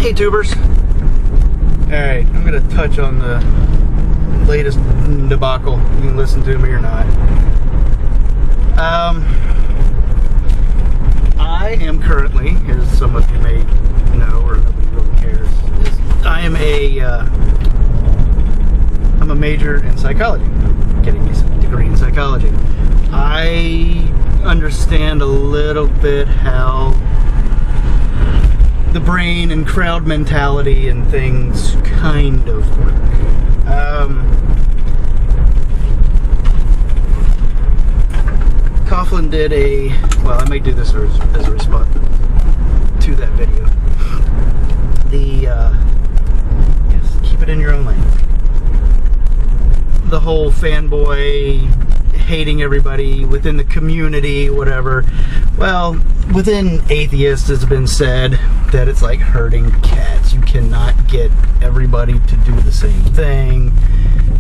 Hey tubers. Alright, I'm going to touch on the latest debacle. You can listen to me or not. I am currently, as some of you may know, or nobody really cares, I'm a major in psychology. Getting a degree in psychology. I understand a little bit how the brain and crowd mentality and things kind of work. Coughlin did well, I might do this as a response to that video. Yes, keep it in your own lane. The whole FanBoy hating everybody within the community, whatever. Well, within Atheist has been said that it's like herding cats. You cannot get everybody to do the same thing.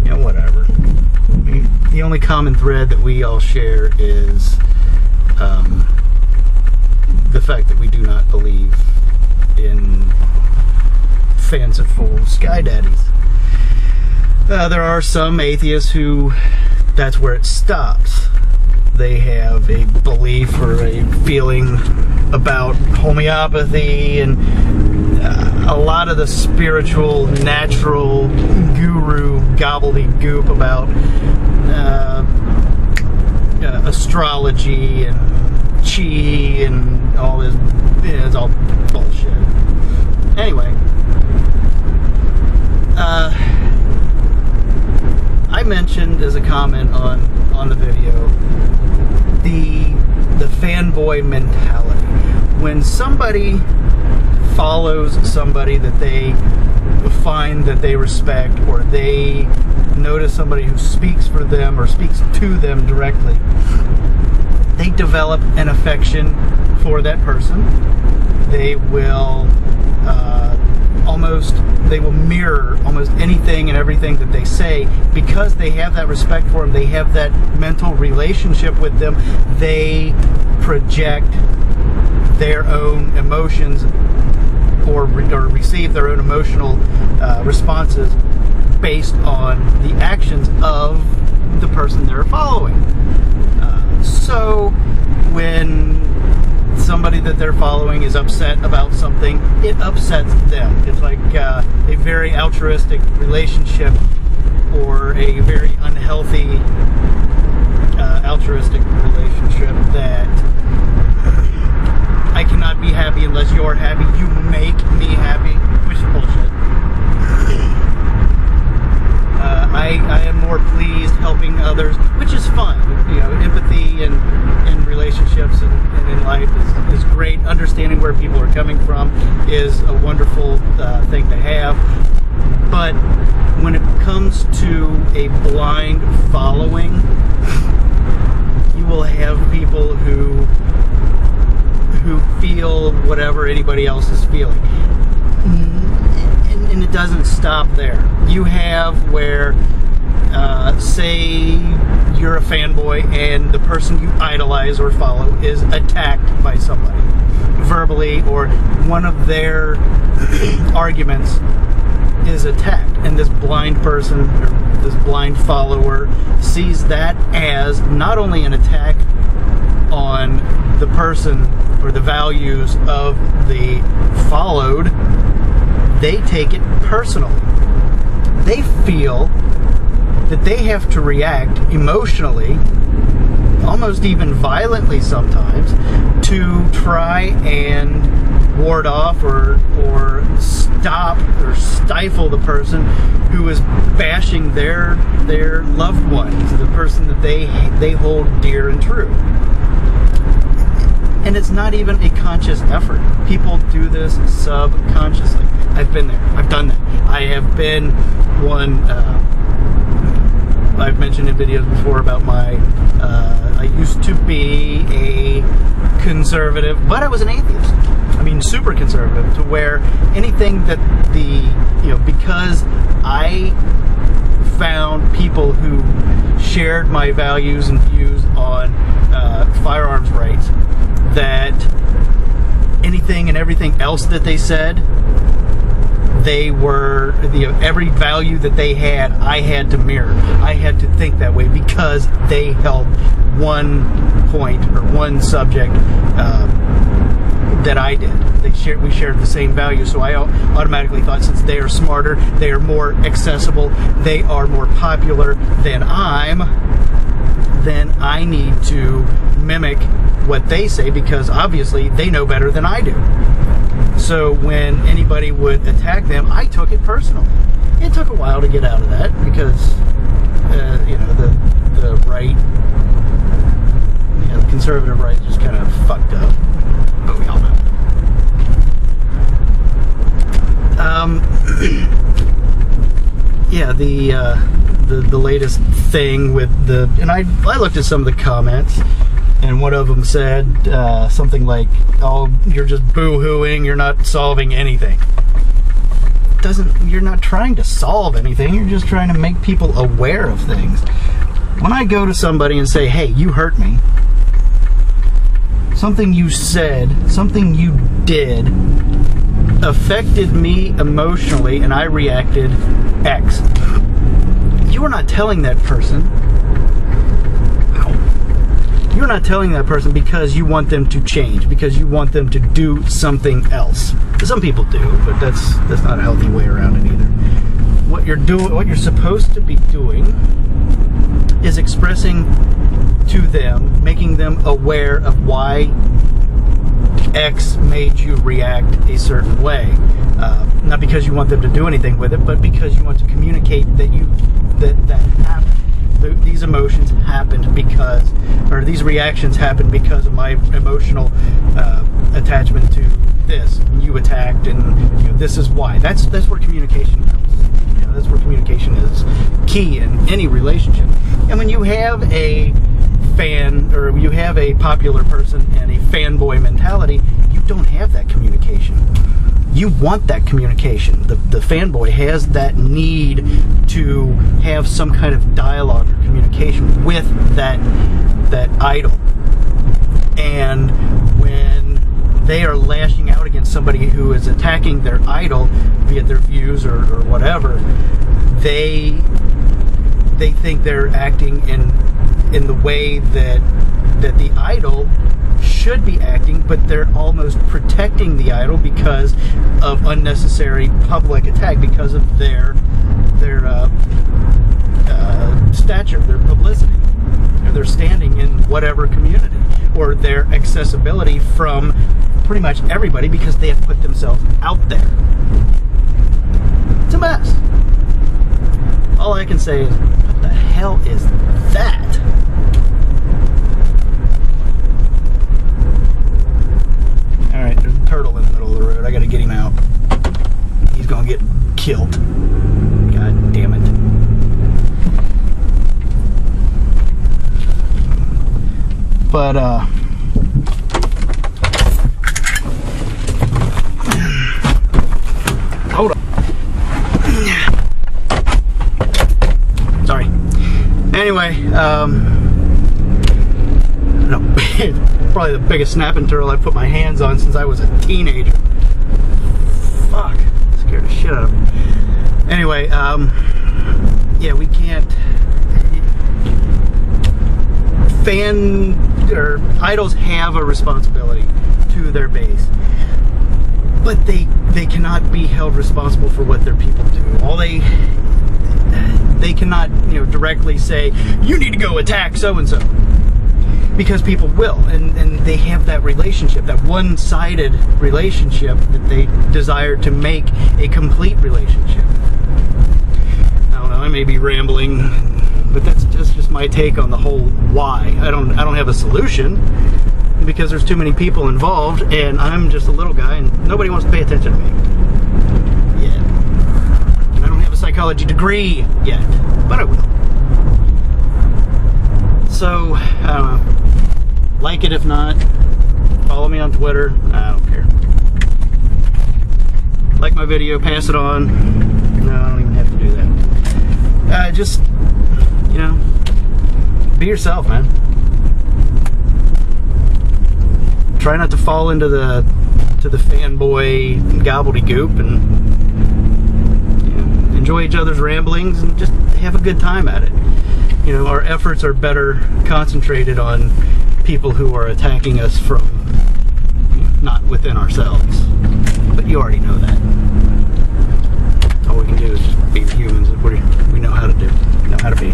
You know, whatever. I mean, the only common thread that we all share is the fact that we do not believe in fanciful sky daddies. There are some atheists who, that's where it stops. They have a belief or a feeling about homeopathy and a lot of the spiritual, natural, guru gobbledygook about astrology and chi and all this. It's all bullshit. Anyway, I mentioned as a comment on the video the fanboy mentality. When somebody follows somebody that they find that they respect, or they notice somebody who speaks for them or speaks to them directly, they develop an affection for that person. They will they will mirror almost anything and everything that they say, because they have that respect for them. They have that mental relationship with them. They project their own emotions or receive their own emotional responses based on the actions of the person they're following. So when somebody that they're following is upset about something, it upsets them. It's like a very altruistic relationship, or a very unhealthy altruistic relationship that I cannot be happy unless you're happy. You make me happy, which is bullshit. I am more pleased helping others, which is fun. You know, empathy and relationships and in life is great. Understanding where people are coming from is a wonderful thing to have. But when it comes to a blind following, you will have people who feel whatever anybody else is feeling. And it doesn't stop there. You have where, say you're a fanboy and the person you idolize or follow is attacked by somebody verbally, or one of their arguments is attacked, and this blind person or this blind follower sees that as not only an attack on the person or the values of the followed, they take it personally. They feel that they have to react emotionally, almost even violently sometimes, to try and ward off or stop or stifle the person who is bashing their loved ones, the person that they hold dear and true. And it's not even a conscious effort. People do this subconsciously. I've been there. I've done that. I have been one. I've mentioned in videos before about my. I used to be a conservative, but I was an atheist. I mean, super conservative, to where anything that because I found people who shared my values and views on firearms rights, that anything and everything else that they said they were, every value that they had, I had to mirror. I had to think that way because they held one point or one subject that I did. We shared the same value, so I automatically thought, since they are smarter, they are more accessible, they are more popular than then I need to mimic what they say, because obviously they know better than I do. So when anybody would attack them, I took it personally. It took a while to get out of that because the right, the conservative right just kind of fucked up. But we all know. Yeah, the latest thing with and I looked at some of the comments, and one of them said something like, "Oh, you're just boo-hooing, you're not solving anything." You're not trying to solve anything, you're just trying to make people aware of things. When I go to somebody and say, "Hey, you hurt me. Something you said, something you did affected me emotionally and I reacted X." You are not telling that person. You're not telling that person because you want them to change, because you want them to do something else. Some people do, but that's not a healthy way around it either. What you're supposed to be doing is expressing to them, making them aware of why X made you react a certain way. Not because you want them to do anything with it, but because you want to communicate that happened. These emotions happened because, or these reactions happened because of my emotional attachment to this. You attacked, and this is why. That's where communication comes. That's where communication is key in any relationship. And when you have a fan, or you have a popular person and a fanboy mentality, you don't have that communication. You want that communication. The fanboy has that need to have some kind of dialogue or communication with that idol. And when they are lashing out against somebody who is attacking their idol via their views or whatever, they think they're acting in the way that the idol should be acting, but they're almost protecting the idol because of unnecessary public attack, because of their stature, their publicity, or their standing in whatever community, or their accessibility from pretty much everybody because they have put themselves out there. It's a mess. All I can say is, what the hell is that? Alright, there's a turtle in the middle of the road. I gotta get him out. He's gonna get killed. God damn it. But, hold on. Sorry. Anyway, no, probably the biggest snapping turtle I've put my hands on since I was a teenager. Fuck, scared the shit out of me. Anyway, yeah, we can't. Idols have a responsibility to their base, but they cannot be held responsible for what their people do. They cannot, directly say, you need to go attack so and so, because people will, and they have that relationship, that one-sided relationship that they desire to make a complete relationship. I don't know, I may be rambling, but that's just my take on the whole why. I don't have a solution, because there's too many people involved, and I'm just a little guy, and nobody wants to pay attention to me. Yeah. And I don't have a psychology degree yet, but I will. So, I don't know. Like it if not. Follow me on Twitter. I don't care. Like my video, pass it on. No, I don't even have to do that. Just, be yourself, man. Try not to fall into the fanboy gobbledygook, and enjoy each other's ramblings and just have a good time at it. You know, our efforts are better concentrated on people who are attacking us from, you know, not within ourselves. But you already know that. All we can do is just be the humans that we know how to do, know how to be.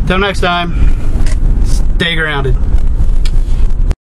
Until next time, stay grounded.